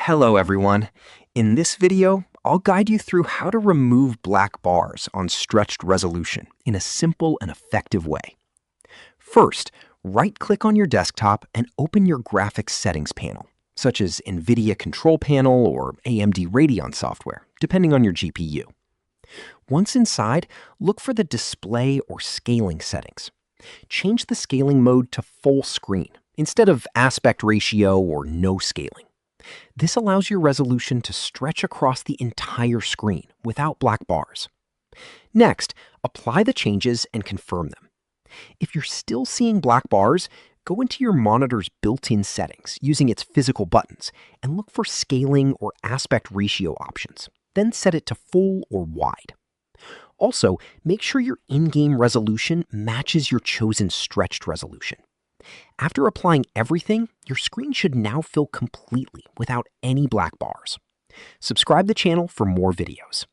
Hello everyone. In this video, I'll guide you through how to remove black bars on stretched resolution in a simple and effective way. First, right-click on your desktop and open your graphics settings panel, such as NVIDIA Control Panel or AMD Radeon software, depending on your GPU. Once inside, look for the display or scaling settings. Change the scaling mode to full screen instead of aspect ratio or no scaling. This allows your resolution to stretch across the entire screen without black bars. Next, apply the changes and confirm them. If you're still seeing black bars, go into your monitor's built-in settings using its physical buttons and look for scaling or aspect ratio options. Then set it to full or wide. Also, make sure your in-game resolution matches your chosen stretched resolution. After applying everything, your screen should now fill completely without any black bars. Subscribe to the channel for more videos.